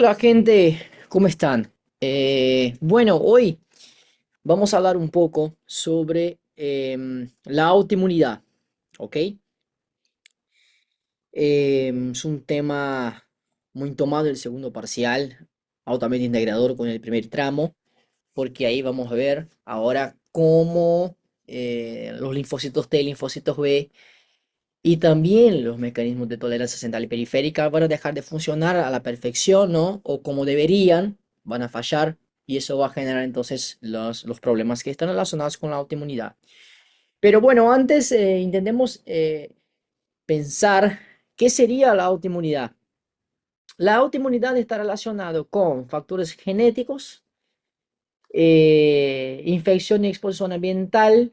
Hola gente, ¿cómo están? Bueno, hoy vamos a hablar un poco sobre la autoinmunidad, ¿ok? Es un tema muy tomado del segundo parcial, altamente integrador con el primer tramo, porque ahí vamos a ver ahora cómo los linfocitos T, linfocitos B y también los mecanismos de tolerancia central y periférica van a dejar de funcionar a la perfección, ¿no? O como deberían, van a fallar y eso va a generar entonces los problemas que están relacionados con la autoinmunidad. Pero bueno, antes intentemos pensar qué sería la autoinmunidad. La autoinmunidad está relacionada con factores genéticos, infección y exposición ambiental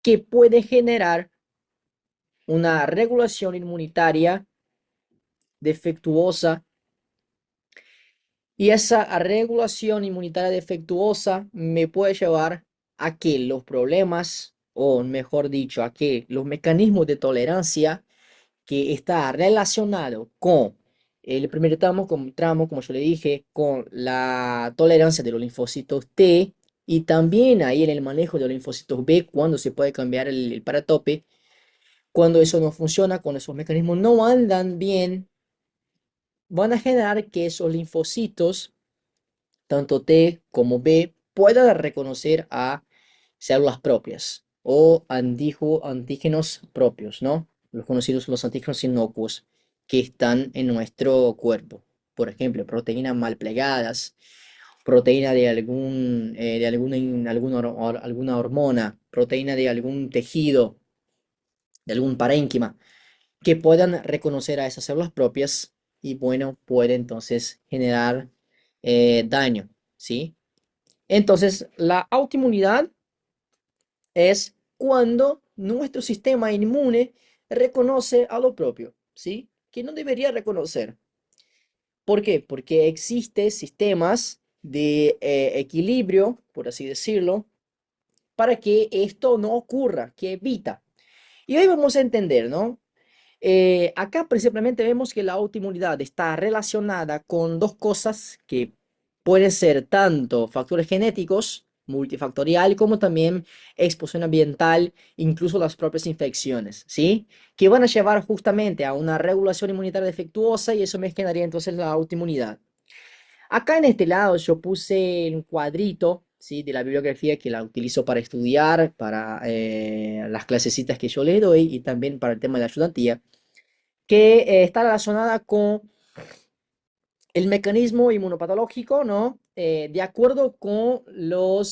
que puede generar una regulación inmunitaria defectuosa. Y esa regulación inmunitaria defectuosa me puede llevar a que los problemas, o mejor dicho, a que los mecanismos de tolerancia que está relacionado con el primer tramo, como yo le dije, con la tolerancia de los linfocitos T y también ahí en el manejo de los linfocitos B, cuando se puede cambiar el paratope, cuando eso no funciona, cuando esos mecanismos no andan bien, van a generar que esos linfocitos tanto T como B puedan reconocer a células propias o antígenos propios, ¿no? Los conocidos los antígenos inocuos que están en nuestro cuerpo. Por ejemplo, proteínas mal plegadas, proteína de alguna hormona, proteína de algún tejido, de algún parénquima, que puedan reconocer a esas células propias y, bueno, puede entonces generar daño, ¿sí? Entonces, la autoinmunidad es cuando nuestro sistema inmune reconoce a lo propio, ¿sí? Que no debería reconocer. ¿Por qué? Porque existen sistemas de equilibrio, por así decirlo, para que esto no ocurra, que evita. Y hoy vamos a entender, ¿no? Acá principalmente vemos que la autoinmunidad está relacionada con dos cosas que pueden ser tanto factores genéticos, multifactorial, como también exposición ambiental, incluso las propias infecciones, ¿sí? Que van a llevar justamente a una regulación inmunitaria defectuosa y eso me generaría entonces la autoinmunidad. Acá en este lado yo puse un cuadrito, ¿sí? De la bibliografía que la utilizo para estudiar, para las clasecitas que yo le doy y también para el tema de la ayudantía que está relacionada con el mecanismo inmunopatológico, ¿no? De acuerdo con lo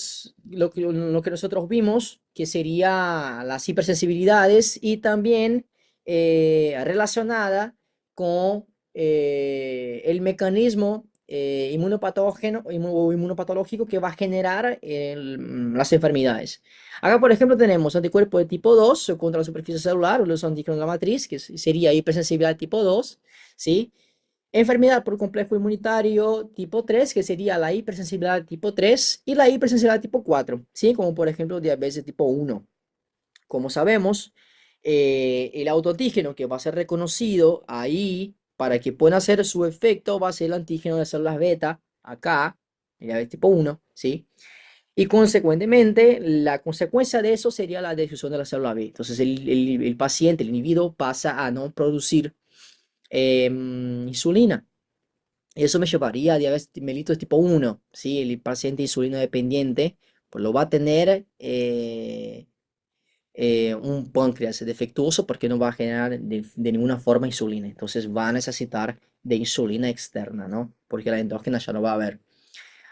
que nosotros vimos, que sería las hipersensibilidades y también relacionada con el mecanismo inmunopatógeno o inmunopatológico que va a generar las enfermedades. Acá, por ejemplo, tenemos anticuerpos de tipo 2 contra la superficie celular o los antígenos de la matriz, que sería hipersensibilidad tipo 2, ¿sí? Enfermedad por complejo inmunitario tipo 3 que sería la hipersensibilidad tipo 3 y la hipersensibilidad tipo 4, ¿sí? Como por ejemplo diabetes tipo 1. Como sabemos, el autoantígeno que va a ser reconocido ahí para que pueda hacer su efecto va a ser el antígeno de células beta, acá, el diabetes tipo 1, ¿sí? Y consecuentemente, la consecuencia de eso sería la destrucción de la célula B. Entonces, el paciente, el individuo, pasa a no producir insulina. Eso me llevaría a diabetes mellitus tipo 1, ¿sí? El paciente insulino dependiente, pues lo va a tener un páncreas defectuoso porque no va a generar de ninguna forma insulina. Entonces va a necesitar de insulina externa, ¿no? Porque la endógena ya no va a haber.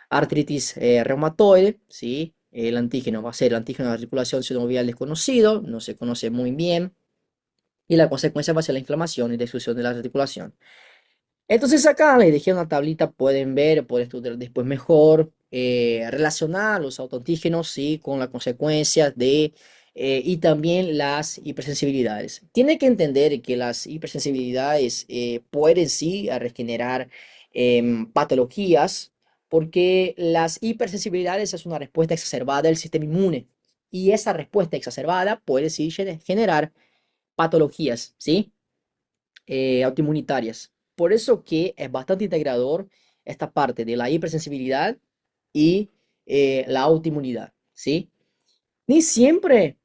Artritis reumatoide, ¿sí? El antígeno va a ser el antígeno de articulación sinovial desconocido, no se conoce muy bien. Y la consecuencia va a ser la inflamación y destrucción de la articulación. Entonces acá les dejé una tablita, pueden ver, pueden estudiar después mejor, relacionar los autoantígenos, ¿sí? Con las consecuencias de, y también las hipersensibilidades. Tiene que entender que las hipersensibilidades pueden sí a regenerar patologías, porque las hipersensibilidades es una respuesta exacerbada del sistema inmune, y esa respuesta exacerbada puede sí generar patologías, ¿sí? Autoinmunitarias. por eso que es bastante integrador esta parte de la hipersensibilidad y la autoinmunidad, ¿sí? Ni siempre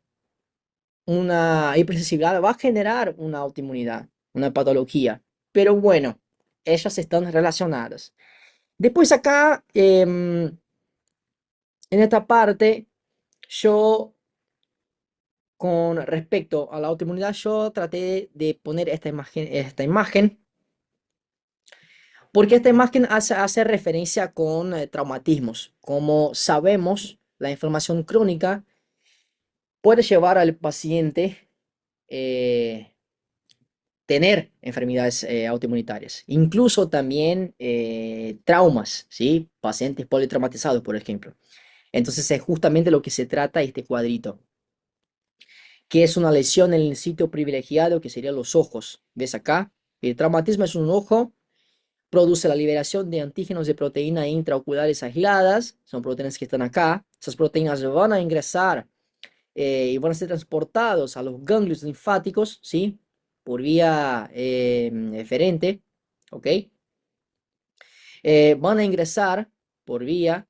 una hipersensibilidad va a generar una autoinmunidad, una patología, pero bueno, ellas están relacionadas. Después acá, en esta parte, yo con respecto a la autoinmunidad, yo traté de poner esta imagen porque esta imagen hace referencia con traumatismos. Como sabemos, la inflamación crónica puede llevar al paciente eh, tener enfermedades autoinmunitarias, incluso también traumas, ¿sí? Pacientes politraumatizados, por ejemplo. Entonces es justamente lo que se trata este cuadrito, que es una lesión en el sitio privilegiado que serían los ojos. ¿Ves acá? El traumatismo es un ojo, produce la liberación de antígenos de proteínas intraoculares aisladas, son proteínas que están acá. Esas proteínas van a ingresar y van a ser transportados a los ganglios linfáticos, ¿sí? Por vía eferente, ¿ok? Van a ingresar por vía,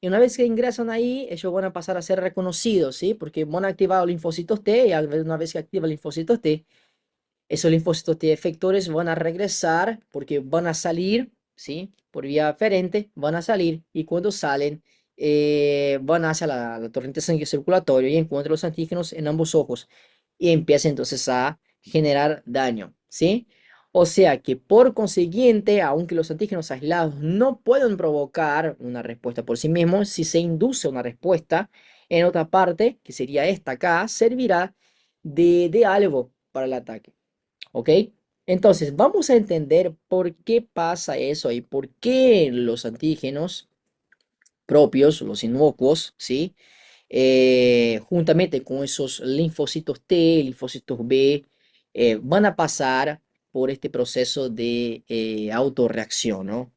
y una vez que ingresan ahí, ellos van a pasar a ser reconocidos, ¿sí? Porque van a activar los linfocitos T, y una vez que activa el linfocitos T, esos linfocitos T efectores van a regresar porque van a salir, ¿sí? Por vía aferente, van a salir y cuando salen, van hacia la torrente sanguínea circulatoria y encuentran los antígenos en ambos ojos y empieza entonces a generar daño, ¿sí? O sea que por consiguiente, aunque los antígenos aislados no pueden provocar una respuesta por sí mismos, si se induce una respuesta en otra parte, que sería esta acá, servirá de algo para el ataque. ¿Ok? Entonces, vamos a entender por qué pasa eso y por qué los antígenos propios, los inocuos, ¿sí? Juntamente con esos linfocitos T, linfocitos B, van a pasar por este proceso de autorreacción, ¿no?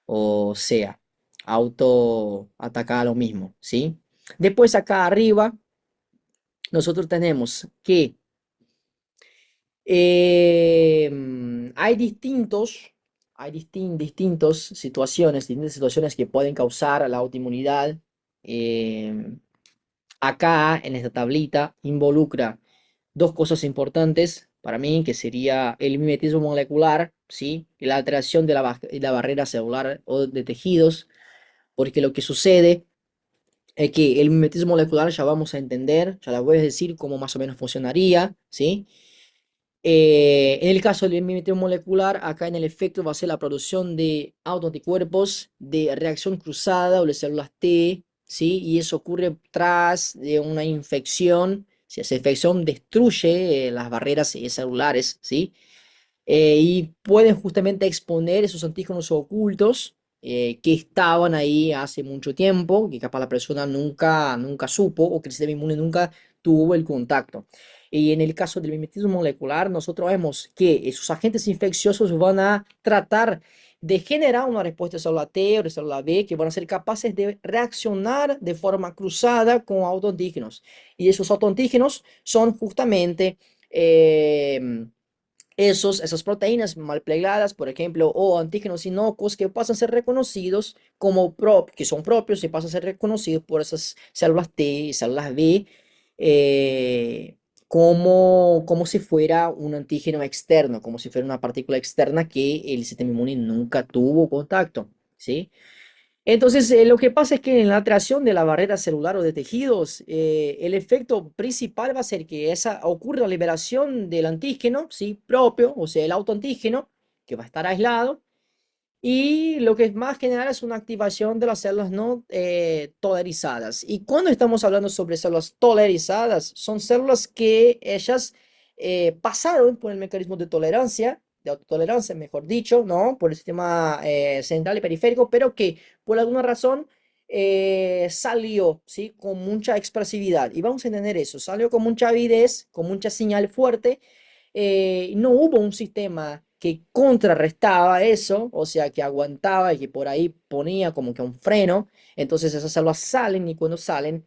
O sea, autoatacar a lo mismo, ¿sí? Después acá arriba, nosotros tenemos que hay distintas situaciones que pueden causar la autoinmunidad. Em, Acá en esta tablita involucra dos cosas importantes para mí, que sería el mimetismo molecular, ¿sí? Y la alteración de la barrera celular o de tejidos, porque lo que sucede es que el mimetismo molecular ya vamos a entender, ya les voy a decir cómo más o menos funcionaría, ¿sí? En el caso del mimetismo molecular, acá en el efecto va a ser la producción de autoanticuerpos de reacción cruzada o de células T, ¿sí? Y eso ocurre tras de una infección. Si esa infección destruye las barreras celulares, ¿sí? Y pueden justamente exponer esos antígenos ocultos que estaban ahí hace mucho tiempo, que capaz la persona nunca supo o que el sistema inmune nunca tuvo el contacto. Y en el caso del mimetismo molecular, nosotros vemos que esos agentes infecciosos van a tratar de generar una respuesta de célula T o de célula B que van a ser capaces de reaccionar de forma cruzada con autoantígenos. Y esos autoantígenos son justamente esas proteínas mal plegadas, por ejemplo, o antígenos inocuos que pasan a ser reconocidos que son propios y pasan a ser reconocidos por esas células T y células B como si fuera un antígeno externo, como si fuera una partícula externa que el sistema inmune nunca tuvo contacto, ¿sí? Entonces, lo que pasa es que en la alteración de la barrera celular o de tejidos, el efecto principal va a ser que ocurre la liberación del antígeno, ¿sí? Propio, o sea, el autoantígeno, que va a estar aislado, y lo que es más general es una activación de las células no tolerizadas. Y cuando estamos hablando sobre células tolerizadas, son células que ellas pasaron por el mecanismo de tolerancia, de autotolerancia, mejor dicho, ¿no? Por el sistema central y periférico, pero que por alguna razón salió, ¿sí? Con mucha expresividad. Y vamos a entender eso, salió con mucha avidez, con mucha señal fuerte, no hubo un sistema que contrarrestaba eso, o sea, que aguantaba y que por ahí ponía como que un freno. Entonces esas células salen y cuando salen,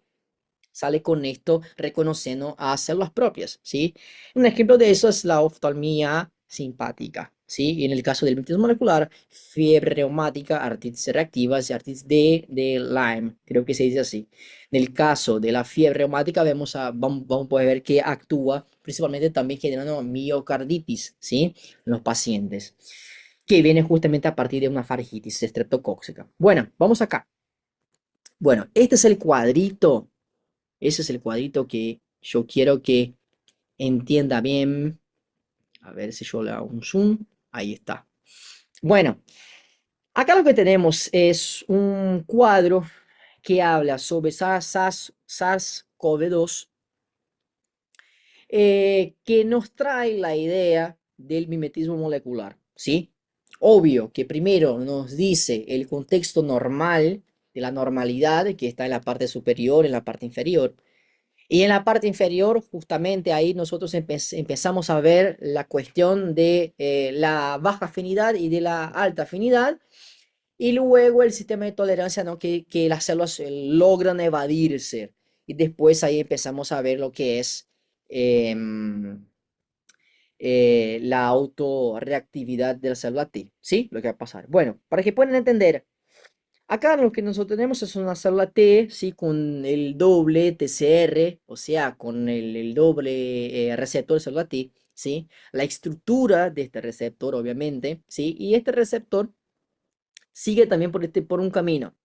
sale con esto reconociendo a células propias, ¿sí? Un ejemplo de eso es la oftalmía simpática. ¿sí? Y en el caso del mimetismo molecular, fiebre reumática, artritis reactivas y artritis de Lyme, creo que se dice así. En el caso de la fiebre reumática, vamos a poder ver que actúa principalmente también generando miocarditis, ¿sí? En los pacientes, que viene justamente a partir de una faringitis estreptocóxica. Bueno, vamos acá. Bueno, este es el cuadrito, ese es el cuadrito que yo quiero que entienda bien. A ver si yo le hago un zoom. Ahí está. Bueno, acá lo que tenemos es un cuadro que habla sobre SARS-CoV-2, que nos trae la idea del mimetismo molecular, ¿sí? Obvio que primero nos dice el contexto normal de la normalidad que está en la parte superior, en la parte inferior. Y en la parte inferior, justamente ahí nosotros empezamos a ver la cuestión de la baja afinidad y de la alta afinidad. Y luego el sistema de tolerancia, ¿no? Que las células logran evadirse. Y después ahí empezamos a ver lo que es em, la autorreactividad de la célula T. ¿Sí? Lo que va a pasar. Bueno, para que puedan entender, acá lo que nosotros tenemos es una célula T, ¿sí? Con el doble TCR, o sea, con el doble receptor de célula T, ¿sí? La estructura de este receptor, obviamente, ¿sí? Y este receptor sigue también por un camino,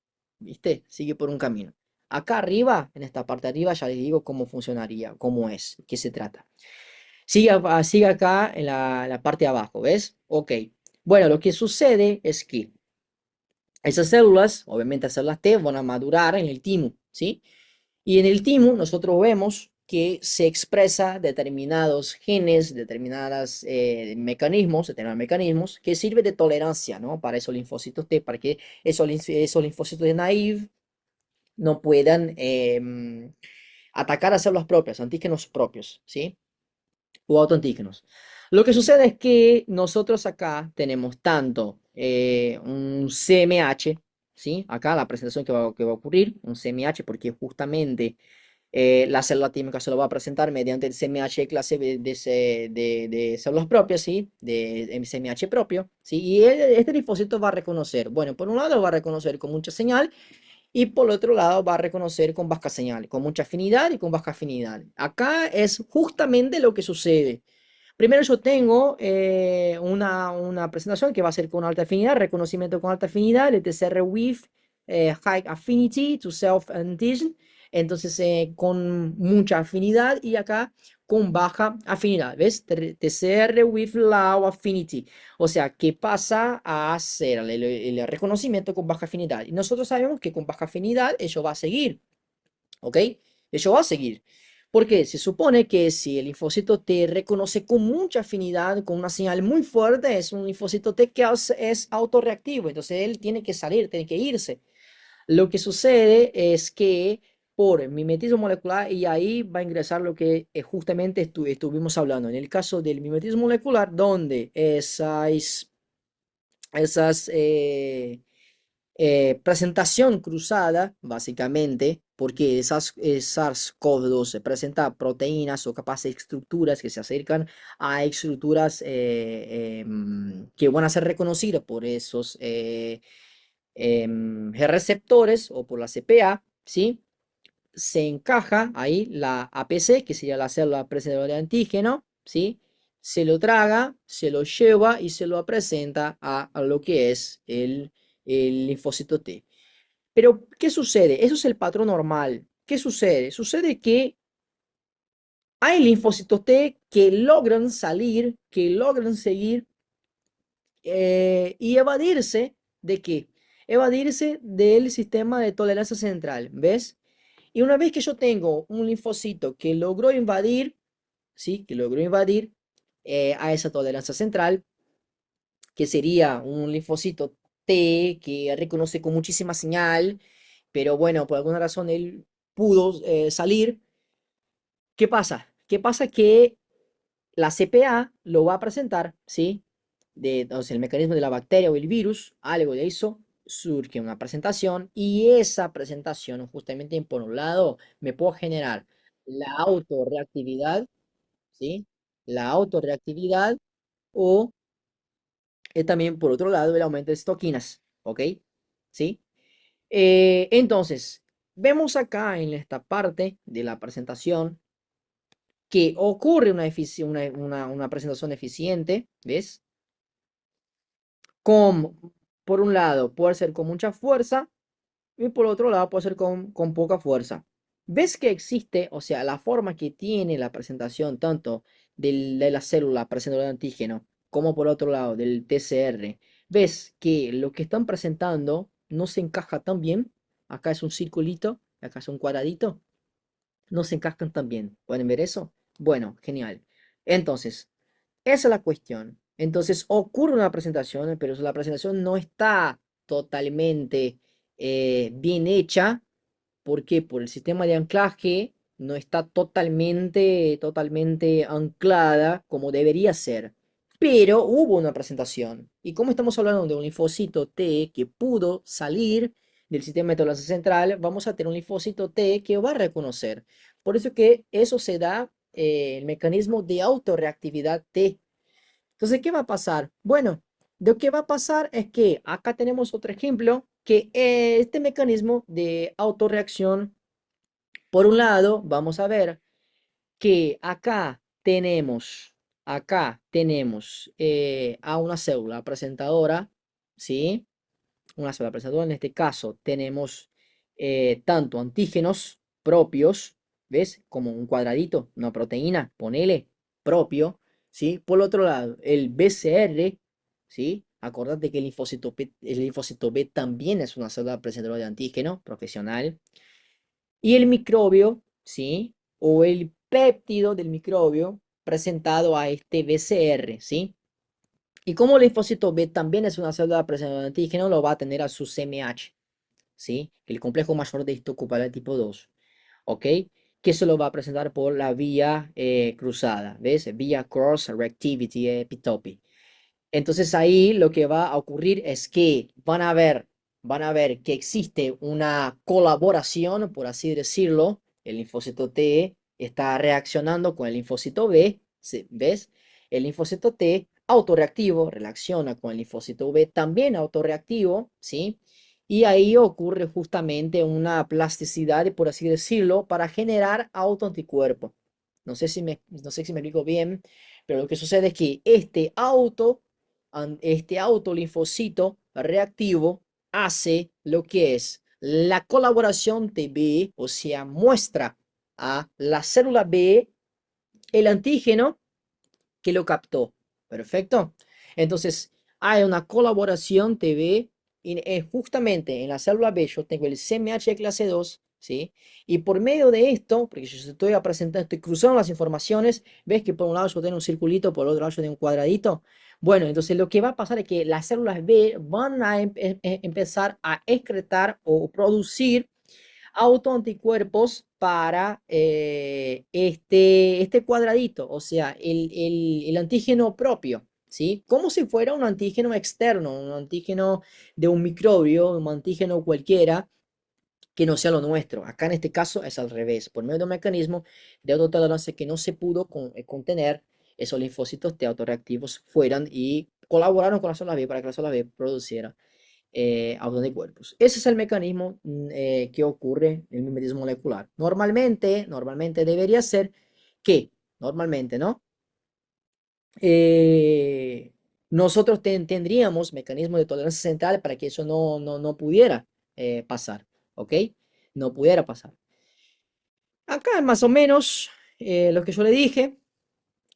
¿viste? Sigue por un camino. Acá arriba, en esta parte de arriba, ya les digo cómo funcionaría, cómo es, qué se trata. Sigue acá en la parte de abajo, ¿ves? Ok. Bueno, lo que sucede es que esas células, obviamente las células T, van a madurar en el timo, ¿sí? Y en el timo nosotros vemos que se expresa determinados genes, determinados mecanismos que sirven de tolerancia, ¿no? Para esos linfocitos T, para que esos linfocitos de naive no puedan atacar a células propias, antígenos propios, ¿sí? O autoantígenos. Lo que sucede es que nosotros acá tenemos tanto un CMH, ¿sí? Acá la presentación que va a ocurrir, un CMH, porque justamente la célula tímica se lo va a presentar mediante el CMH clase de células propias, ¿sí? De CMH propio, ¿sí? Y este linfocito va a reconocer, bueno, por un lado va a reconocer con mucha señal y por otro lado va a reconocer con baja señal, con mucha afinidad y con baja afinidad. Acá es justamente lo que sucede. Primero yo tengo una presentación que va a ser con alta afinidad, reconocimiento con alta afinidad, el TCR with high affinity to self antigen, entonces con mucha afinidad y acá con baja afinidad, ¿ves? TCR with low affinity, o sea, que pasa a hacer el reconocimiento con baja afinidad. Y nosotros sabemos que con baja afinidad ello va a seguir, ¿ok? Ello va a seguir. Porque se supone que si el linfocito T reconoce con mucha afinidad, con una señal muy fuerte, es un linfocito T que es autorreactivo. Entonces él tiene que salir, tiene que irse. Lo que sucede es que por mimetismo molecular, y ahí va a ingresar lo que justamente estuvimos hablando. En el caso del mimetismo molecular, donde esas presentación cruzada, básicamente, porque SARS-CoV-2 se presenta proteínas o capaz de estructuras que se acercan a estructuras que van a ser reconocidas por esos receptores o por la CPA, ¿sí? Se encaja ahí la APC, que sería la célula presentadora de antígeno, ¿sí? Se lo traga, se lo lleva y se lo presenta a lo que es el linfocito T. Pero, ¿qué sucede? Eso es el patrón normal. ¿Qué sucede? Sucede que hay linfocitos T que logran salir, que logran seguir y evadirse ¿de qué? Evadirse del sistema de tolerancia central, ¿ves? Y una vez que yo tengo un linfocito que logró invadir, ¿sí? Que logró invadir a esa tolerancia central, que sería un linfocito T que reconoce con muchísima señal, pero bueno, por alguna razón él pudo salir. ¿Qué pasa? ¿Qué pasa? Que la CPA lo va a presentar, ¿sí? Entonces, el mecanismo de la bacteria o el virus, algo de eso, surge una presentación y esa presentación, justamente por un lado, me puedo generar la autorreactividad, ¿sí? La autorreactividad o Y también, por otro lado, el aumento de citoquinas, ¿ok? ¿Sí? Entonces, vemos acá en esta parte de la presentación que ocurre una presentación eficiente, ¿ves? Con, por un lado, puede ser con mucha fuerza y por otro lado puede ser con poca fuerza. ¿Ves que existe, o sea, la forma que tiene la presentación tanto de la célula presentadora de antígeno como por otro lado del TCR? ¿Ves que lo que están presentando no se encaja tan bien? Acá es un circulito, acá es un cuadradito, no se encajan tan bien. ¿Pueden ver eso? Bueno, genial. Entonces, esa es la cuestión. Entonces ocurre una presentación, pero la presentación no está totalmente bien hecha. ¿Por qué? Por el sistema de anclaje no está totalmente anclada como debería ser. Pero hubo una presentación. Y como estamos hablando de un linfocito T que pudo salir del sistema de tolerancia central, vamos a tener un linfocito T que va a reconocer. Por eso que eso se da el mecanismo de autorreactividad T. Entonces, ¿qué va a pasar? Bueno, lo que va a pasar es que acá tenemos otro ejemplo, que este mecanismo de autorreacción, por un lado, vamos a ver que acá tenemos a una célula presentadora, ¿sí? Una célula presentadora, en este caso tenemos tanto antígenos propios, ¿ves? Como un cuadradito, una proteína, ponele, propio, ¿sí? Por otro lado, el BCR, ¿sí? Acordate que el linfocito B también es una célula presentadora de antígeno profesional. Y el microbio, ¿sí? O el péptido del microbio presentado a este BCR, ¿sí? Y como el linfocito B también es una célula presentadora de antígeno, lo va a tener a su CMH, ¿sí? El complejo mayor de histocompatibilidad tipo 2, ¿ok? Que se lo va a presentar por la vía cruzada, ¿ves? Vía cross reactivity epitope. Entonces ahí lo que va a ocurrir es que van a ver que existe una colaboración, por así decirlo. El linfocito T está reaccionando con el linfocito B, ¿ves? El linfocito T autorreactivo reacciona con el linfocito B también autorreactivo, ¿sí? Y ahí ocurre justamente una plasticidad, por así decirlo, para generar autoanticuerpo. No sé si me explico bien, pero lo que sucede es que este autolinfocito reactivo hace lo que es la colaboración de B, o sea, muestra a la célula B el antígeno que lo captó. Perfecto. Entonces, hay una colaboración TB y justamente en la célula B yo tengo el CMH de clase 2, ¿sí? Y por medio de esto, porque yo estoy presentando, estoy cruzando las informaciones, ves que por un lado yo tengo un circulito, por el otro lado yo tengo un cuadradito. Bueno, entonces lo que va a pasar es que las células B van a empezar a excretar o producir autoanticuerpos para este cuadradito, o sea, el antígeno propio, ¿sí? Como si fuera un antígeno externo, un antígeno de un microbio, un antígeno cualquiera que no sea lo nuestro. Acá en este caso es al revés, por medio de un mecanismo de autotolerancia que no se pudo contener, esos linfocitos T autorreactivos fueran y colaboraron con la célula B para que la célula B produciera autoanticuerpos. Ese es el mecanismo que ocurre en el mimetismo molecular. Normalmente debería ser que, normalmente, ¿no? Eh, nosotros tendríamos mecanismos de tolerancia central para que eso no pudiera pasar, ¿ok? No pudiera pasar. Acá más o menos lo que yo le dije,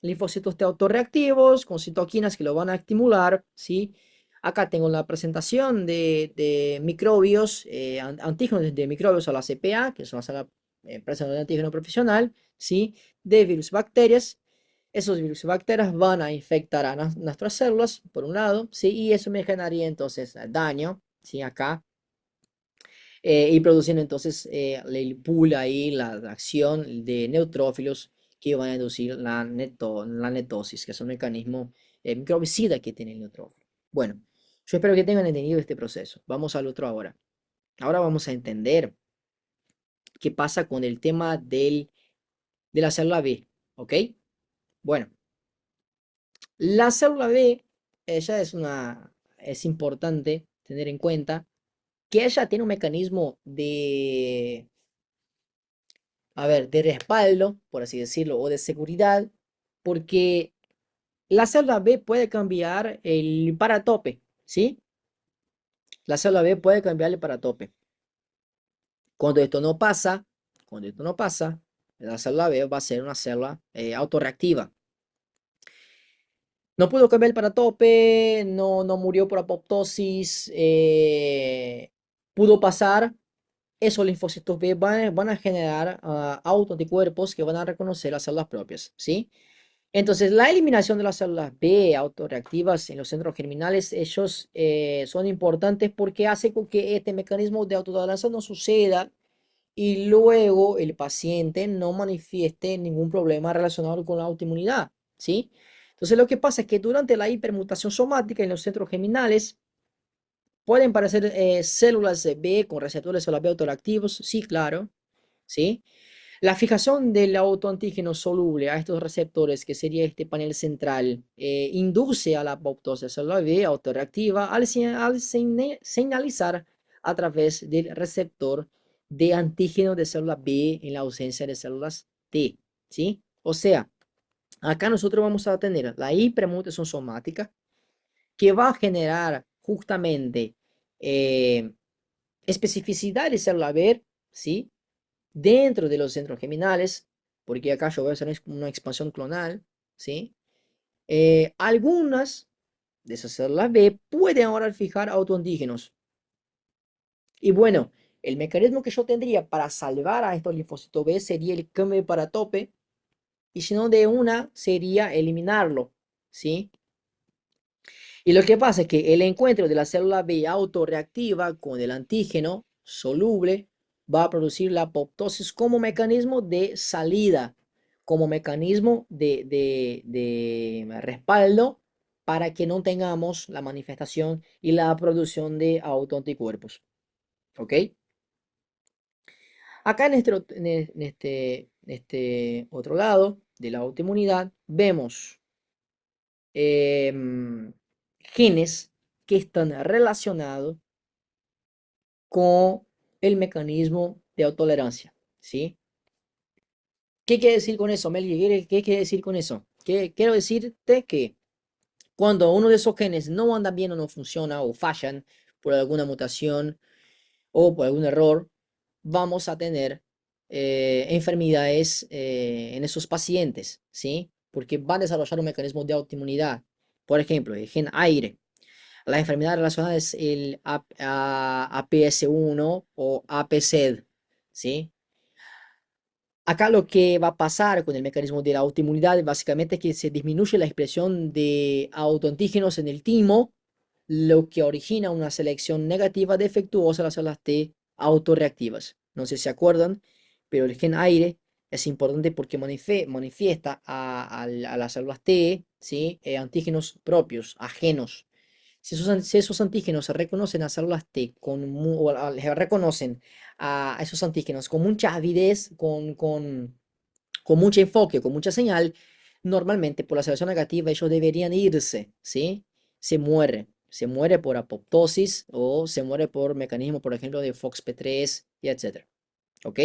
linfocitos T autorreactivos con citoquinas que lo van a estimular, ¿sí? Acá tengo la presentación de microbios, antígenos de microbios a la CPA, que son la empresa de antígeno profesional, ¿sí? De virus y bacterias. Esos virus y bacterias van a infectar a nuestras células, por un lado, ¿sí? Y eso me generaría entonces daño, ¿sí? Acá. Y produciendo entonces el pool ahí, la acción de neutrófilos que van a inducir la netosis, que es un mecanismo microbicida que tiene el neutrófilo. Bueno, yo espero que tengan entendido este proceso. Vamos al otro ahora. Ahora vamos a entender qué pasa con el tema de la célula B, ¿ok? Bueno, la célula B ella es importante tener en cuenta que ella tiene un mecanismo de, a ver, de respaldo, por así decirlo, o de seguridad, porque la célula B puede cambiar el paratope, ¿sí? La célula B puede cambiar el paratope. Cuando esto no pasa, cuando esto no pasa, la célula B va a ser una célula autorreactiva. No pudo cambiar el paratope, no murió por apoptosis, pudo pasar. Esos linfocitos B van a generar autoanticuerpos que van a reconocer las células propias, ¿sí? Entonces, la eliminación de las células B autorreactivas en los centros germinales, ellos son importantes porque hace con que este mecanismo de autotolerancia no suceda y luego el paciente no manifieste ningún problema relacionado con la autoinmunidad, ¿sí? Entonces, lo que pasa es que durante la hipermutación somática en los centros germinales pueden aparecer células B con receptores células B autoreactivos, sí, claro, ¿sí? La fijación del autoantígeno soluble a estos receptores, que sería este panel central, induce a la apoptosis celular B autorreactiva al señalizar a través del receptor de antígeno de célula B en la ausencia de células T, ¿sí? O sea, acá nosotros vamos a tener la hipermutación somática que va a generar justamente eh, especificidad de célula B, ¿sí? Dentro de los centros geminales, porque acá yo voy a hacer una expansión clonal, ¿sí? Algunas de esas células B pueden ahora fijar autoantígenos. Y bueno, el mecanismo que yo tendría para salvar a estos linfocitos B sería el cambio de paratope, y si no de una, sería eliminarlo, ¿sí? Y lo que pasa es que el encuentro de la célula B autorreactiva con el antígeno soluble va a producir la apoptosis como mecanismo de salida, como mecanismo de respaldo para que no tengamos la manifestación y la producción de autoanticuerpos. ¿Ok? Acá en este otro lado de la autoinmunidad vemos genes que están relacionados con el mecanismo de autotolerancia, ¿sí? ¿Qué quiere decir con eso, Mel? ¿Qué quiere decir con eso? Quiero decirte que cuando uno de esos genes no anda bien o no funciona o fallan por alguna mutación o por algún error, vamos a tener enfermedades en esos pacientes, ¿sí? Porque van a desarrollar un mecanismo de autoinmunidad. Por ejemplo, el gen aire. La enfermedad relacionada es el APS1 o APZ, ¿sí? Acá lo que va a pasar con el mecanismo de la autoinmunidad básicamente es que se disminuye la expresión de autoantígenos en el timo, lo que origina una selección negativa defectuosa de las células T autorreactivas. No sé si se acuerdan, pero el gen aire es importante porque manifiesta a las células T, ¿sí? Antígenos propios, ajenos. Si esos antígenos se reconocen a células T reconocen a esos antígenos con mucha avidez, con mucho enfoque, con mucha señal, normalmente por la selección negativa ellos deberían irse, ¿sí? Se muere por apoptosis o se muere por mecanismo, por ejemplo, de FOXP3 y etcétera, ¿ok?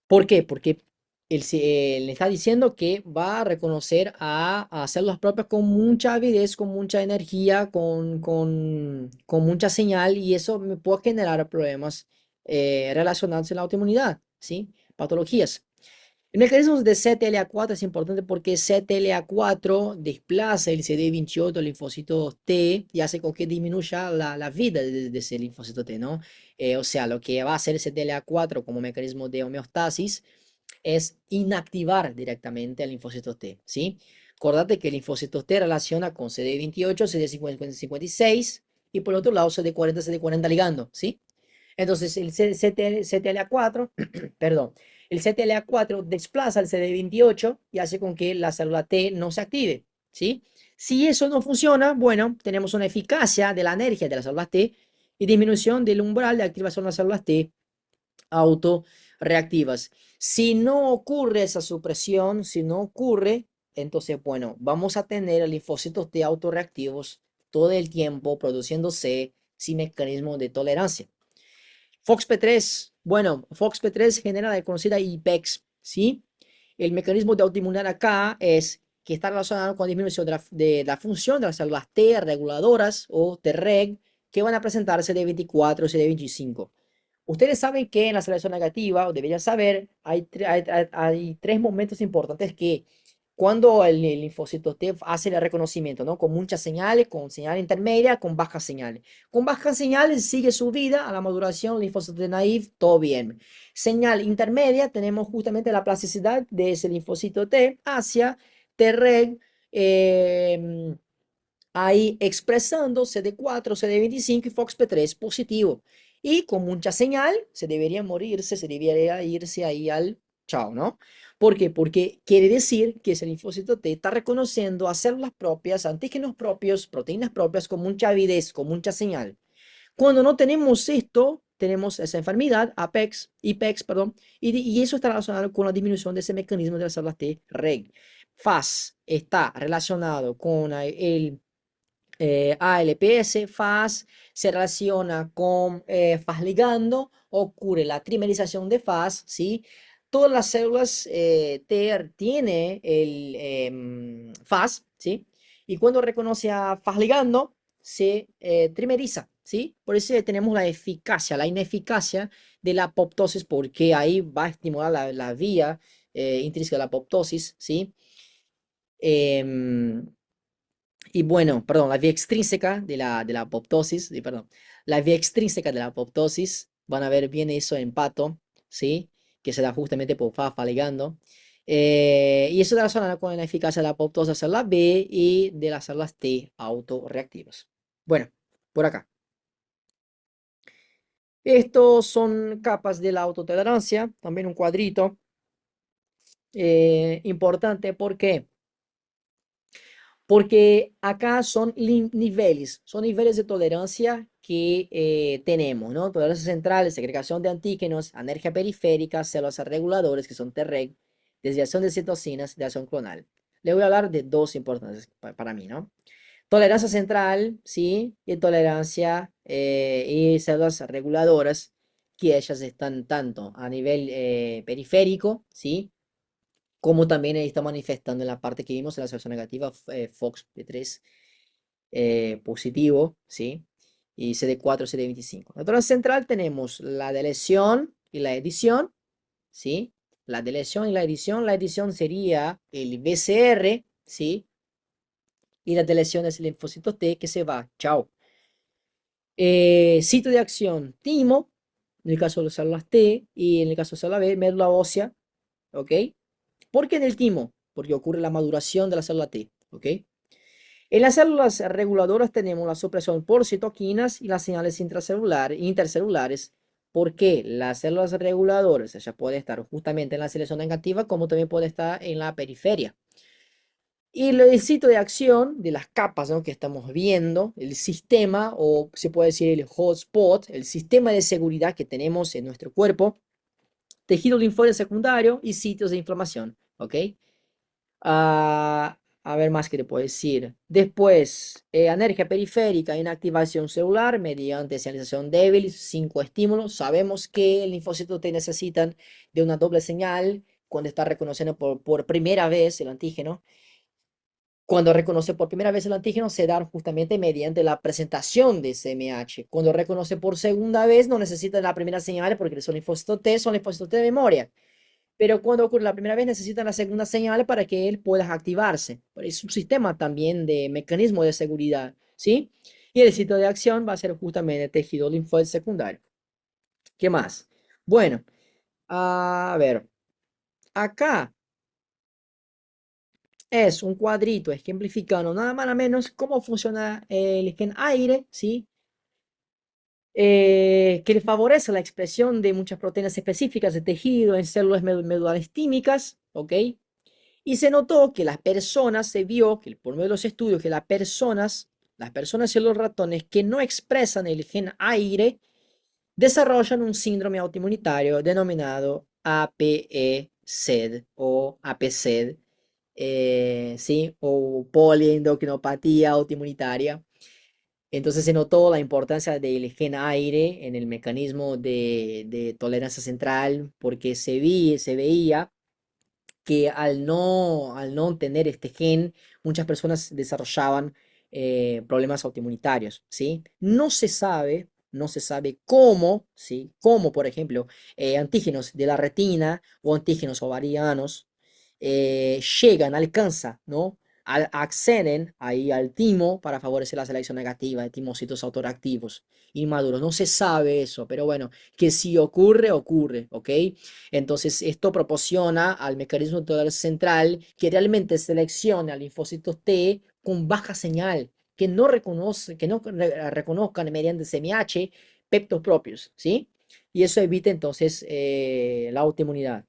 ¿Por qué? Porque le está diciendo que va a reconocer a células propias con mucha avidez, con mucha energía, con mucha señal, y eso me puede generar problemas relacionados a la autoinmunidad, ¿sí? Patologías. El mecanismo de CTLA4 es importante porque CTLA4 desplaza el CD28 linfocitos T y hace con que disminuya la vida de ese linfocito T, ¿no? O sea, lo que va a hacer el CTLA4 como mecanismo de homeostasis es inactivar directamente al linfocito T, ¿sí? Acordate que el linfocito T relaciona con CD28, CD56 y por otro lado CD40, CD40 ligando, ¿sí? Entonces el CTLA4, perdón, el CTLA4 desplaza el CD28 y hace con que la célula T no se active, ¿sí? Si eso no funciona, bueno, tenemos una eficacia de la energía de las células T y disminución del umbral de activación de las células T autorreactivas. Si no ocurre esa supresión, si no ocurre entonces, bueno, vamos a tener linfocitos T autorreactivos todo el tiempo produciéndose sin mecanismo de tolerancia. FOXP3, bueno, FOXP3 genera la conocida IPEX, ¿sí? El mecanismo de autoinmunidad acá es que está relacionado con la disminución de la función de las células T reguladoras o Treg que van a presentarse de 24 o CD25. Ustedes saben que en la selección negativa, o deberían saber, hay tres momentos importantes que cuando el linfocito T hace el reconocimiento, ¿no? Con muchas señales, con señal intermedia, con bajas señales. Con bajas señales sigue su vida a la maduración, linfocito T naive, todo bien. Señal intermedia, tenemos justamente la plasticidad de ese linfocito T hacia Treg, ahí expresando CD4, CD25 y FOXP3 positivo. Y con mucha señal se debería morirse, se debería irse ahí al chao, ¿no? ¿Por qué? Porque quiere decir que ese linfocito T está reconociendo a células propias, antígenos propios, proteínas propias con mucha avidez, con mucha señal. Cuando no tenemos esto, tenemos esa enfermedad, IPEX, perdón, y eso está relacionado con la disminución de ese mecanismo de las células T reg. FAS está relacionado con el ALPS, FAS, se relaciona con FAS ligando, ocurre la trimerización de FAS, ¿sí? Todas las células TER tiene el FAS, ¿sí? Y cuando reconoce a FAS ligando, se trimeriza, ¿sí? Por eso tenemos la eficacia, la ineficacia de la apoptosis, porque ahí va a estimular la vía intrínseca de la apoptosis, ¿sí? Em, y bueno, perdón, la vía extrínseca de la apoptosis, perdón, la vía extrínseca de la apoptosis, van a ver bien eso en pato, ¿sí? Que se da justamente por FAFA ligando. Y eso relaciona con la eficacia de la apoptosis de células B y de las células T autorreactivas. Bueno, por acá. Estos son capas de la autotolerancia, también un cuadrito importante, ¿por qué? Porque acá son niveles de tolerancia que tenemos, ¿no? Tolerancia central, segregación de antígenos, anergia periférica, células reguladores, que son Treg, desviación de citocinas, desviación clonal. Le voy a hablar de dos importantes para mí, ¿no? Tolerancia central, ¿sí? Y tolerancia y células reguladoras, que ellas están tanto a nivel periférico, ¿sí? Como también ahí está manifestando en la parte que vimos en la sección negativa, FOXP3 positivo, ¿sí? Y CD4, CD25. En la tolerancia central tenemos la deleción y la edición, ¿sí? La deleción y la edición sería el BCR, ¿sí? Y la deleción es el linfocito T que se va, chao. Sitio de acción, timo, en el caso de las células T, y en el caso de célula B, médula ósea, ¿ok? ¿Por qué en el timo? Porque ocurre la maduración de la célula T, ¿ok? En las células reguladoras tenemos la supresión por citoquinas y las señales intercelulares, porque las células reguladoras, ella puede estar justamente en la selección negativa, como también puede estar en la periferia. Y el sitio de acción de las capas, ¿no?, que estamos viendo, el sistema, o se puede decir el hotspot, el sistema de seguridad que tenemos en nuestro cuerpo, tejido linfóide secundario y sitios de inflamación, ¿ok? A ver más que te puedo decir. Después, anergia periférica, inactivación celular mediante señalización débil, 5 estímulos. Sabemos que el linfocito T necesitan de una doble señal cuando está reconociendo por primera vez el antígeno. Cuando reconoce por primera vez el antígeno, se da justamente mediante la presentación de CMH. Cuando reconoce por segunda vez, no necesita la primera señal porque son linfocitos T de memoria. Pero cuando ocurre la primera vez, necesitan la segunda señal para que él pueda activarse. Es un sistema también de mecanismo de seguridad, ¿sí? Y el sitio de acción va a ser justamente el tejido linfoide secundario. ¿Qué más? Bueno, a ver, acá es un cuadrito ejemplificando nada más nada menos cómo funciona el gen aire, ¿sí? Que le favorece la expresión de muchas proteínas específicas de tejido en células medulares tímicas, ¿ok? Y se notó que las personas, se vio que por medio de los estudios, que las personas y los ratones que no expresan el gen aire desarrollan un síndrome autoinmunitario denominado APE-SED o APSED ¿sí? O poliendocrinopatía autoinmunitaria. Entonces se notó la importancia del gen aire en el mecanismo de tolerancia central porque se veía que al no tener este gen, muchas personas desarrollaban problemas autoinmunitarios, ¿sí? No se sabe cómo, ¿sí? Cómo, por ejemplo, antígenos de la retina o antígenos ovarianos llegan, alcanzan, ¿no? Acceden ahí al timo para favorecer la selección negativa de timocitos autoreactivos inmaduros. No se sabe eso, pero bueno, que si ocurre, ocurre, ¿ok? Entonces, esto proporciona al mecanismo neuronal central que realmente selecciona linfocitos T con baja señal, que no reconozcan mediante CMH peptos propios, ¿sí? Y eso evita entonces la autoinmunidad.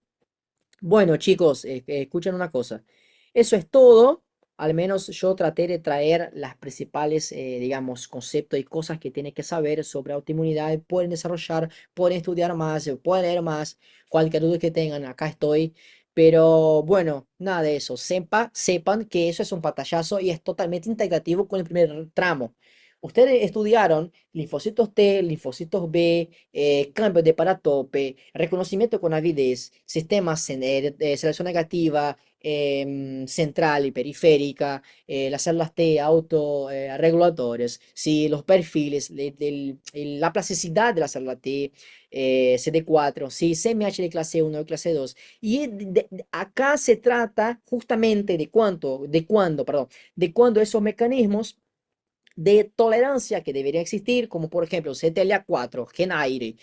Bueno, chicos, escuchen una cosa. Eso es todo. Al menos yo traté de traer las principales, digamos, conceptos y cosas que tienen que saber sobre autoinmunidad. Pueden desarrollar, pueden estudiar más, pueden leer más. Cualquier duda que tengan, acá estoy. Pero bueno, nada de eso. Sepan que eso es un pantallazo y es totalmente integrativo con el primer tramo. Ustedes estudiaron linfocitos T, linfocitos B, cambios de paratope, reconocimiento con avidez, sistemas de selección negativa, central y periférica, las células T autorregulatorias, ¿sí? Los perfiles, la plasticidad de la célula T, CD4, ¿sí? CMH de clase 1 de clase 2. Y acá se trata justamente de cuánto esos mecanismos de tolerancia que debería existir, como por ejemplo CTLA4, GenAire,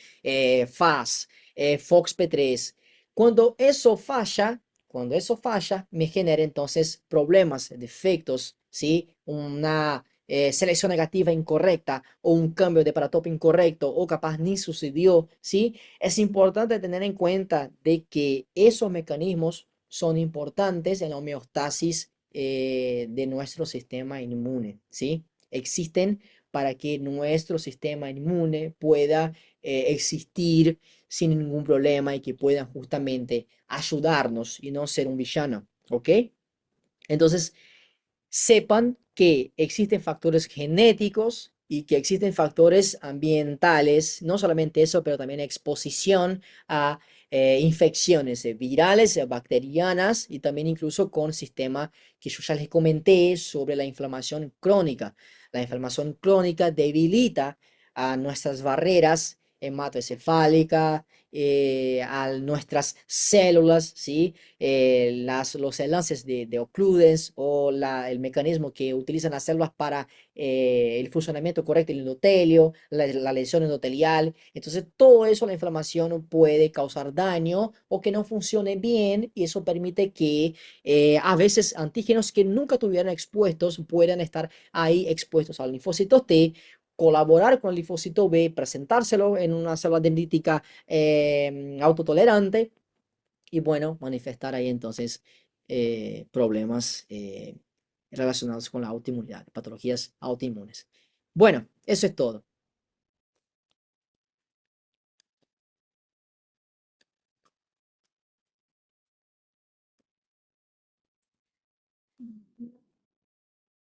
FAS, FOXP3. Cuando eso falla, cuando eso falla, me genera entonces problemas, defectos, ¿sí? Una selección negativa incorrecta o un cambio de paratope incorrecto o capaz ni sucedió, ¿sí? Es importante tener en cuenta de que esos mecanismos son importantes en la homeostasis de nuestro sistema inmune, ¿sí? Existen para que nuestro sistema inmune pueda existir sin ningún problema y que puedan justamente ayudarnos y no ser un villano, ¿ok? Entonces, sepan que existen factores genéticos y que existen factores ambientales, no solamente eso, pero también exposición a infecciones virales, bacterianas y también incluso con sistema que yo ya les comenté sobre la inflamación crónica. La inflamación crónica debilita a nuestras barreras hematoencefálica, a nuestras células, ¿sí? Los enlaces de occludens o el mecanismo que utilizan las células para el funcionamiento correcto del endotelio, la lesión endotelial. Entonces, todo eso, la inflamación puede causar daño o que no funcione bien y eso permite que a veces antígenos que nunca tuvieran expuestos puedan estar ahí expuestos al linfocito T, colaborar con el linfocito B, presentárselo en una célula dendrítica autotolerante y bueno, manifestar ahí entonces problemas relacionados con la autoinmunidad, patologías autoinmunes. Bueno, eso es todo.